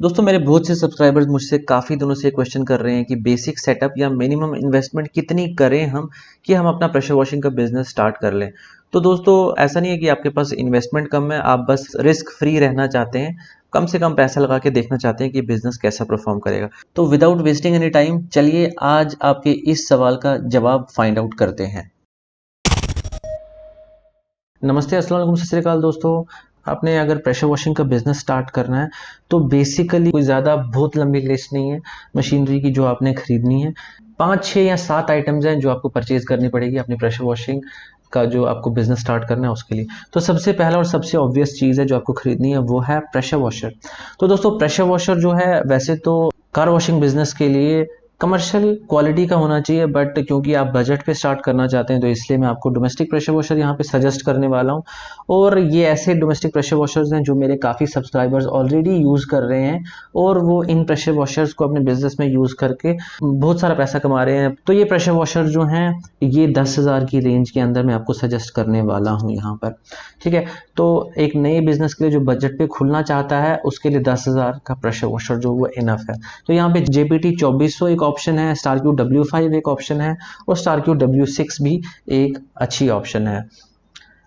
दोस्तों मेरे बहुत से सब्सक्राइबर्स मुझसे काफ़ी दिनों से क्वेश्चन कर रहे हैं कि बेसिक सेटअप या मिनिमम इन्वेस्टमेंट कितनी करें हम कि हम अपना प्रेशर वॉशिंग का बिजनेस स्टार्ट कर लें। तो दोस्तों ऐसा नहीं है कि आपके पास इन्वेस्टमेंट कम है, आप बस रिस्क फ्री रहना चाहते हैं, कम से कम पैसा लगा के देखना चाहते हैं कि बिजनेस कैसा परफॉर्म करेगा। तो विदाउट वेस्टिंग एनी टाइम चलिए आज आपके इस सवाल का जवाब फाइंड आउट करते हैं। नमस्ते, अस्सलाम वालेकुम, सत श्री अकाल दोस्तों। आपने अगर प्रेशर वॉशिंग का बिजनेस स्टार्ट करना है तो बेसिकली कोई ज़्यादा बहुत लंबी लिस्ट नहीं है मशीनरी की जो आपने खरीदनी है। 5 6 या 7 आइटम्स हैं जो आपको परचेज करनी पड़ेगी अपनी प्रेशर वॉशिंग का जो आपको बिजनेस स्टार्ट करना है उसके लिए। तो सबसे पहला और सबसे ऑब्वियस चीज़ है जो आपको खरीदनी है वो है प्रेशर वॉशर। तो दोस्तों प्रेशर वॉशर जो है वैसे तो कार वॉशिंग बिजनेस के लिए कमर्शियल क्वालिटी का होना चाहिए, बट क्योंकि आप बजट पे स्टार्ट करना चाहते हैं तो इसलिए मैं आपको डोमेस्टिक प्रेशर वॉशर यहाँ पे सजेस्ट करने वाला हूँ। और ये ऐसे डोमेस्टिक प्रेशर वॉशर्स हैं जो मेरे काफ़ी सब्सक्राइबर्स ऑलरेडी यूज़ कर रहे हैं और वो इन प्रेशर वॉशर्स को अपने बिजनेस में यूज़ करके बहुत सारा पैसा कमा रहे हैं। तो ये प्रेशर वॉशर जो हैं ये 10,000 की रेंज के अंदर मैं आपको सजेस्ट करने वाला हूँ यहाँ पर। ठीक है, तो एक नए बिजनेस के लिए जो बजट पे खुलना चाहता है उसके लिए 10,000 का प्रेशर वॉशर जो वो इनफ है। तो यहाँ पे JPT 2400 एक ऑप्शन है, StarQ W5 एक ऑप्शन है और StarQ W6 भी एक अच्छी ऑप्शन है।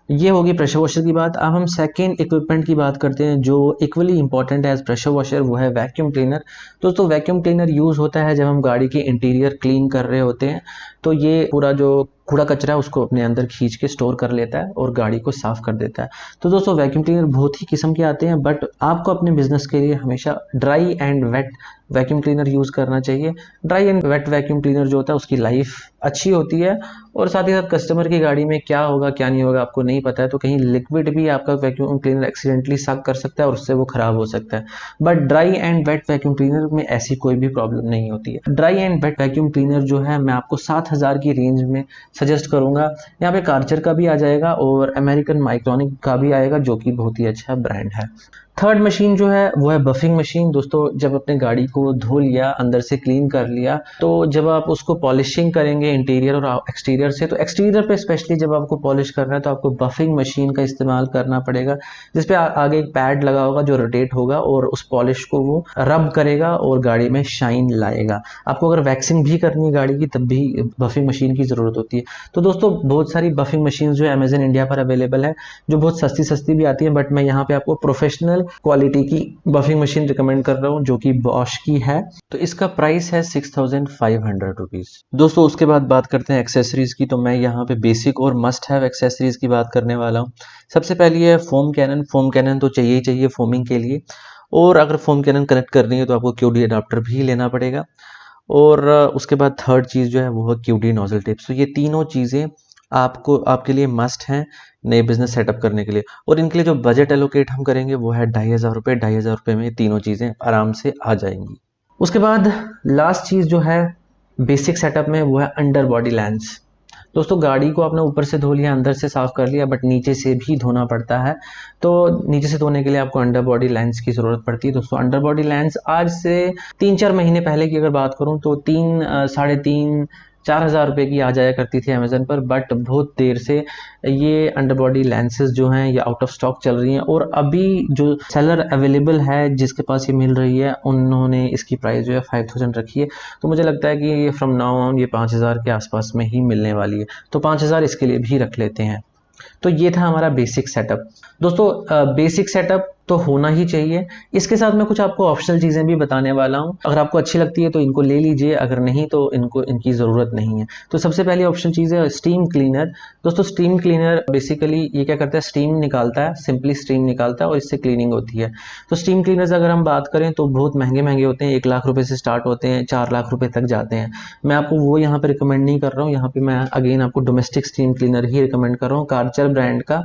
ये होगी प्रेशर वॉशर की बात। अब हम सेकेंड इक्विपमेंट की बात करते हैं जो इक्वली इंपॉर्टेंट है एज प्रेशर वॉशर, वो है वैक्यूम क्लीनर। दोस्तों वैक्यूम क्लीनर यूज़ होता है जब हम गाड़ी की इंटीरियर क्लीन कर रहे होते हैं, तो ये पूरा जो कूड़ा कचरा है उसको अपने अंदर खींच के स्टोर कर लेता है और गाड़ी को साफ कर देता है। तो दोस्तों वैक्यूम क्लीनर बहुत ही किस्म के आते हैं, बट आपको अपने बिजनेस के लिए हमेशा dry and wet vacuum cleaner use करना चाहिए। Dry and wet vacuum cleaner जो होता है उसकी लाइफ अच्छी होती है और साथ ही साथ कस्टमर की गाड़ी में क्या होगा क्या नहीं होगा आपको नहीं पता है, तो कहीं लिक्विड भी आपका वैक्यूम क्लीनर एक्सीडेंटली सक कर सकता है और उससे वो खराब हो सकता है। But dry and wet vacuum cleaner में ऐसी कोई भी प्रॉब्लम नहीं होती है। Dry and wet vacuum cleaner जो है मैं आपको 7,000 की रेंज में सजेस्ट करूंगा। यहाँ पे कार्चर का भी आ जाएगा और अमेरिकन माइक्रोनिक का भी आएगा जो कि बहुत ही अच्छा ब्रांड है। थर्ड मशीन जो है वो है बफिंग मशीन। दोस्तों जब अपने गाड़ी को धो लिया, अंदर से क्लीन कर लिया, तो जब आप उसको पॉलिशिंग करेंगे इंटीरियर और एक्सटीरियर से, तो एक्सटीरियर पे स्पेशली जब आपको पॉलिश करना है तो आपको बफिंग मशीन का इस्तेमाल करना पड़ेगा, जिसपे आगे एक पैड लगा होगा जो रोटेट होगा और उस पॉलिश को वो रब करेगा और गाड़ी में शाइन लाएगा। आपको अगर वैक्सिंग भी करनी है गाड़ी की तब भी बफिंग मशीन की ज़रूरत होती है। तो दोस्तों बहुत सारी बफिंग मशीन जो है अमेजन इंडिया पर अवेलेबल है, जो बहुत सस्ती सस्ती भी आती है, बट मैं यहाँ पे आपको प्रोफेशनल क्वालिटी की बफिंग मशीन रिकमेंड कर रहा हूँ जो कि बॉश की है। तो इसका प्राइस है 6,500 रुपीज। दोस्तों उसके बाद बात करते हैं एक्सेसरीज की। तो मैं यहाँ पे बेसिक और मस्ट हैव एक्सेसरीज की बात करने वाला हूँ। सबसे पहली है फोम कैनन। फोम कैनन तो चाहिए ही चाहिए फोमिंग के लिए, और अगर फोम कैनन कनेक्ट करनी है तो आपको QD अडाप्टर भी लेना पड़ेगा। और उसके बाद थर्ड चीज़ जो है वो है QD नोजल टिप्स। तो ये तीनों चीज़ें आपको आपके लिए मस्ट हैं नए बिजनेस सेटअप करने के लिए, और इनके लिए जो बजट एलोकेट हम करेंगे वो है 2,500 रुपये। 2,500 रुपये में ये तीनों चीज़ें आराम से आ जाएंगी। उसके बाद लास्ट चीज़ जो है बेसिक सेटअप में वो है अंडर बॉडी लेंस। दोस्तों गाड़ी को आपने ऊपर से धो लिया, अंदर से साफ कर लिया, बट नीचे से भी धोना पड़ता है। तो नीचे से धोने के लिए आपको अंडर बॉडी लेंस की ज़रूरत पड़ती है। दोस्तों अंडर बॉडी लेंस आज से 3 4 महीने पहले की अगर बात करूं तो 3 3.5 4 हज़ार रुपये की आ जाया करती थी अमेजन पर, बट बहुत देर से ये अंडर बॉडी लेंसेज जो हैं ये आउट ऑफ स्टॉक चल रही हैं, और अभी जो सेलर अवेलेबल है जिसके पास ये मिल रही है उन्होंने इसकी प्राइस जो है 5,000 रखी है। तो मुझे लगता है कि ये फ्रॉम नाउ ऑन ये 5,000 के आसपास में ही मिलने वाली है, तो 5,000 इसके लिए भी रख लेते हैं। तो ये था हमारा बेसिक सेटअप। दोस्तों बेसिक सेटअप तो होना ही चाहिए। इसके साथ मैं कुछ आपको ऑप्शनल चीज़ें भी बताने वाला हूँ, अगर आपको अच्छी लगती है तो इनको ले लीजिए, अगर नहीं तो इनकी ज़रूरत नहीं है। तो सबसे पहली ऑप्शन चीज़ है स्टीम क्लीनर। दोस्तों स्टीम क्लीनर बेसिकली ये क्या करता है, स्टीम निकालता है, सिंपली स्टीम निकालता है और इससे क्लीनिंग होती है। तो स्टीम क्लीनर्स अगर हम बात करें तो बहुत महंगे महंगे होते हैं, 1 लाख रुपये से स्टार्ट होते हैं, 4 लाख रुपये तक जाते हैं। मैं आपको वो यहाँ पे रिकमेंड नहीं कर रहा हूँ, यहाँ पे मैं अगेन आपको डोमेस्टिक स्टीम क्लीनर ही रिकमेंड कर रहा हूँ, कार्चर ब्रांड का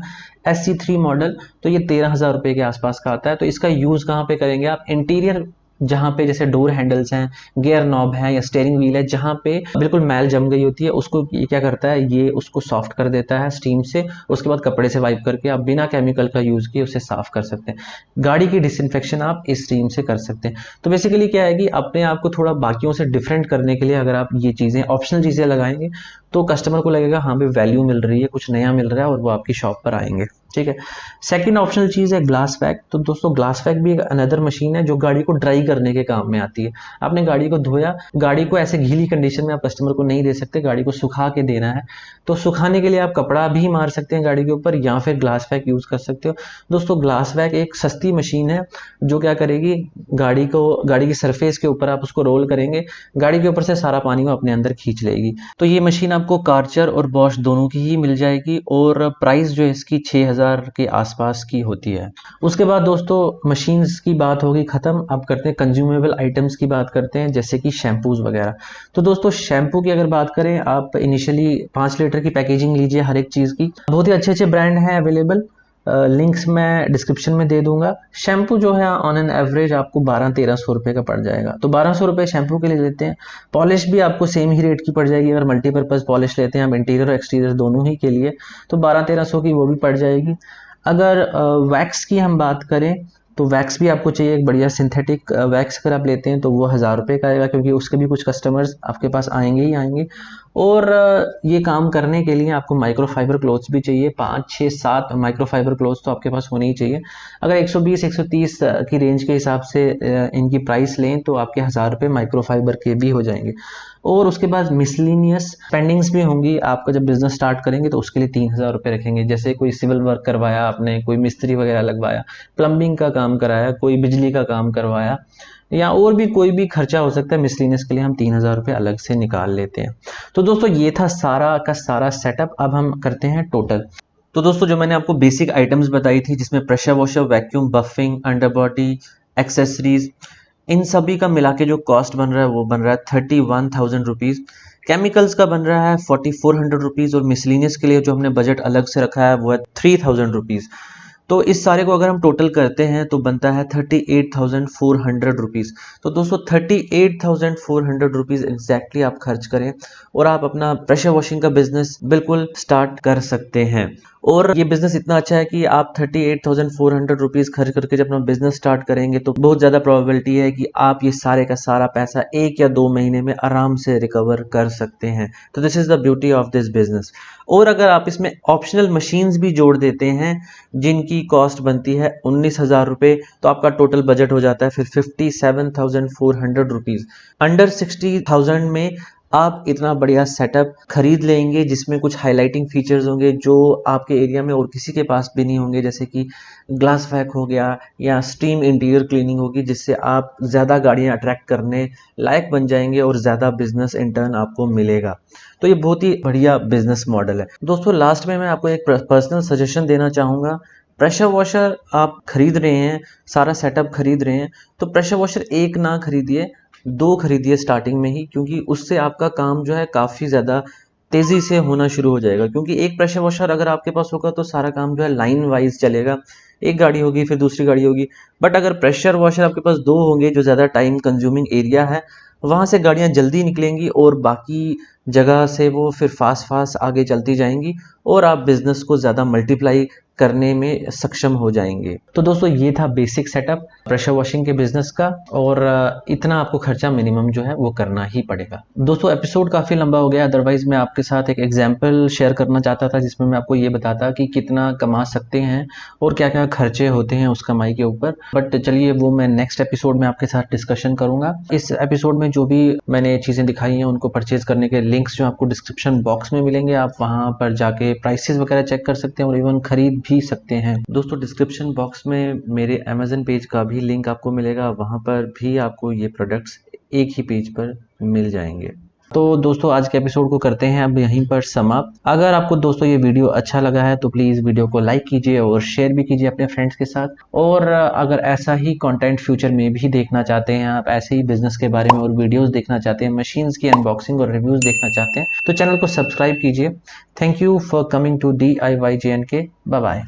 SC3 मॉडल। तो ये 13,000 रुपये के आसपास का आता है। तो इसका यूज़ कहाँ पे करेंगे आप, इंटीरियर जहाँ पे जैसे डोर हैंडल्स हैं, गियर नॉब है या स्टीयरिंग व्हील है, जहाँ पे बिल्कुल मैल जम गई होती है उसको ये क्या करता है, ये उसको सॉफ्ट कर देता है स्टीम से। उसके बाद कपड़े से वाइप करके आप बिना केमिकल का यूज़ किए उसे साफ कर सकते हैं। गाड़ी की डिसइंफेक्शन आप इस स्टीम से कर सकते हैं। तो बेसिकली क्या है कि अपने आप को थोड़ा बाकियों से डिफरेंट करने के लिए अगर आप ये चीज़ें ऑप्शनल चीज़ें लगाएंगे तो कस्टमर को लगेगा हाँ भाई वैल्यू मिल रही है, कुछ नया मिल रहा है, और वो आपकी शॉप पर आएंगे। ठीक है। सेकंड ऑप्शनल चीज़ है ग्लास वैक। तो दोस्तों ग्लास वैक भी एक अनदर मशीन है जो गाड़ी को ड्राई करने के काम में आती है। आपने गाड़ी को धोया, गाड़ी को ऐसे गीली कंडीशन में आप कस्टमर को नहीं दे सकते, गाड़ी को सुखा के देना है। तो सुखाने के लिए आप कपड़ा भी मार सकते हैं गाड़ी के ऊपर, या फिर ग्लास वैक यूज़ कर सकते हो। दोस्तों ग्लास वैक एक सस्ती मशीन है जो क्या करेगी, गाड़ी की सरफेस के ऊपर आप उसको रोल करेंगे, गाड़ी के ऊपर से सारा पानी को अपने अंदर खींच लेगी। तो ये मशीन आपको कार्चर और बॉश दोनों की ही मिल जाएगी, और प्राइस जो है इसकी 6000 के आसपास की होती है। उसके बाद दोस्तों मशीन्स की बात होगी खत्म, अब करते हैं कंज्यूमेबल आइटम्स की बात करते हैं, जैसे कि शैम्पूज वगैरह। तो दोस्तों शैम्पू की अगर बात करें, आप इनिशियली 5 लीटर की पैकेजिंग लीजिए हर एक चीज़ की। बहुत ही अच्छे अच्छे ब्रांड हैं अवेलेबल, लिंक्स मैं डिस्क्रिप्शन में दे दूंगा। शैम्पू जो है ऑन एन एवरेज आपको 1200-1300 रुपये का पड़ जाएगा, तो 1200 रुपये शैम्पू के लिए लेते हैं। पॉलिश भी आपको सेम ही रेट की पड़ जाएगी, अगर मल्टीपर्पज़ पॉलिश लेते हैं हम इंटीरियर और एक्सटीरियर दोनों ही के लिए, तो 1200-1300 की वो भी पड़ जाएगी। अगर वैक्स की हम बात करें, तो वैक्स भी आपको चाहिए एक बढ़िया सिंथेटिक वैक्स अगर आप लेते हैं तो वो 1000 रुपये का आएगा, क्योंकि उसके भी कुछ कस्टमर्स आपके पास आएंगे ही आएंगे। और ये काम करने के लिए आपको माइक्रोफाइबर क्लोथ्स भी चाहिए, 5-6-7 माइक्रोफाइबर क्लोथ्स तो आपके पास होने ही चाहिए। अगर 120-130 की रेंज के हिसाब से इनकी प्राइस लें तो आपके 1000 रुपये माइक्रोफाइबर के भी हो जाएंगे। और उसके बाद मिसलिनियस स्पेंडिंग्स भी होंगी, आपका जब बिजनेस स्टार्ट करेंगे तो उसके लिए 3000 रुपये रखेंगे, जैसे कोई सिविल वर्क करवाया आपने, कोई मिस्त्री वगैरह लगवाया, प्लम्बिंग का काम कराया, कोई बिजली का काम करवाया, या और भी कोई भी खर्चा हो सकता है, मिसलिनियस के लिए हम 3000 रुपये अलग से निकाल लेते हैं। तो दोस्तों ये था सारा का सारा सेटअप। अब हम करते हैं टोटल। तो दोस्तों जो मैंने आपको बेसिक आइटम्स बताई थी, जिसमें pressure washer, vacuum, buffing, underbody, accessories, इन सभी का मिला के जो कॉस्ट बन रहा है वो बन रहा है 31,000 रुपीज़। केमिकल्स का बन रहा है 4400 रुपीज़, और मिसलिनियस के लिए जो हमने बजट अलग से रखा है वो है 3000 रुपीज़। तो इस सारे को अगर हम टोटल करते हैं तो बनता है 38,400 रुपीज़। तो दोस्तों 38,400 रुपीज़ एग्जैक्टली आप खर्च करें और आप अपना प्रेशर वॉशिंग का बिजनेस बिल्कुल स्टार्ट कर सकते हैं। और ये बिजनेस इतना अच्छा है कि आप 38,400 रुपीज़ खर्च करके जब अपना बिजनेस स्टार्ट करेंगे तो बहुत ज़्यादा प्रोबेबिलिटी है कि आप ये सारे का सारा पैसा 1 या 2 महीने में आराम से रिकवर कर सकते हैं। तो this is the beauty of this business. और अगर आप इसमें ऑप्शनल मशीन्स भी जोड़ देते हैं जिनकी कॉस्ट बनती है 19,000 रुपये, तो आपका टोटल बजट हो जाता है फिर 57,400 रुपीज़। अंडर 60,000 में आप इतना बढ़िया सेटअप खरीद लेंगे जिसमें कुछ हाइलाइटिंग फीचर्स होंगे जो आपके एरिया में और किसी के पास भी नहीं होंगे, जैसे कि ग्लास वैक हो गया या स्टीम इंटीरियर क्लीनिंग होगी, जिससे आप ज़्यादा गाड़ियाँ अट्रैक्ट करने लायक बन जाएंगे और ज़्यादा बिजनेस इंटर्न आपको मिलेगा। तो ये बहुत ही बढ़िया बिजनेस मॉडल है। दोस्तों लास्ट में मैं आपको एक पर्सनल सजेशन देना चाहूँगा। प्रेशर वॉशर आप खरीद रहे हैं, सारा सेटअप खरीद रहे हैं, तो प्रेशर वॉशर एक ना खरीदिए, 2 खरीदिए स्टार्टिंग में ही, क्योंकि उससे आपका काम जो है काफ़ी ज़्यादा तेज़ी से होना शुरू हो जाएगा। क्योंकि एक प्रेशर वॉशर अगर आपके पास होगा तो सारा काम जो है लाइन वाइज चलेगा, एक गाड़ी होगी फिर दूसरी गाड़ी होगी। बट अगर प्रेशर वॉशर आपके पास 2 होंगे जो ज़्यादा टाइम कंज्यूमिंग एरिया है, वहाँ से गाड़ियाँ जल्दी निकलेंगी और बाकी जगह से वो फिर फास्ट आगे चलती जाएंगी और आप बिजनेस को ज़्यादा मल्टीप्लाई करने में सक्षम हो जाएंगे। तो दोस्तों ये था बेसिक सेटअप प्रेशर वॉशिंग के बिजनेस का, और इतना आपको खर्चा मिनिमम जो है वो करना ही पड़ेगा। दोस्तों एपिसोड काफ़ी लंबा हो गया, अदरवाइज मैं आपके साथ एक एग्जाम्पल शेयर करना चाहता था जिसमें मैं आपको ये बताता कि कितना कमा सकते हैं और क्या क्या खर्चे होते हैं उस कमाई के ऊपर। बट चलिए वो मैं नेक्स्ट एपिसोड में आपके साथ डिस्कशन करूंगा। इस एपिसोड में जो भी मैंने चीज़ें दिखाई हैं उनको परचेज करने के लिंक्स जो आपको डिस्क्रिप्शन बॉक्स में मिलेंगे, आप वहाँ पर जाके प्राइसेस वगैरह चेक कर सकते हैं और इवन खरीद भी सकते हैं। दोस्तों डिस्क्रिप्शन बॉक्स में मेरे अमेजन पेज का भी लिंक आपको मिलेगा, वहाँ पर भी आपको ये प्रोडक्ट्स एक ही पेज पर मिल जाएंगे। तो दोस्तों आज के एपिसोड को करते हैं अब यहीं पर समाप्त। अगर आपको दोस्तों ये वीडियो अच्छा लगा है तो प्लीज़ वीडियो को लाइक कीजिए और शेयर भी कीजिए अपने फ्रेंड्स के साथ। और अगर ऐसा ही कंटेंट फ्यूचर में भी देखना चाहते हैं, आप ऐसे ही बिजनेस के बारे में और वीडियोस देखना चाहते हैं, मशीन्स की अनबॉक्सिंग और रिव्यूज़ देखना चाहते हैं, तो चैनल को सब्सक्राइब कीजिए। Thank you for coming to DIY JNK। Bye bye.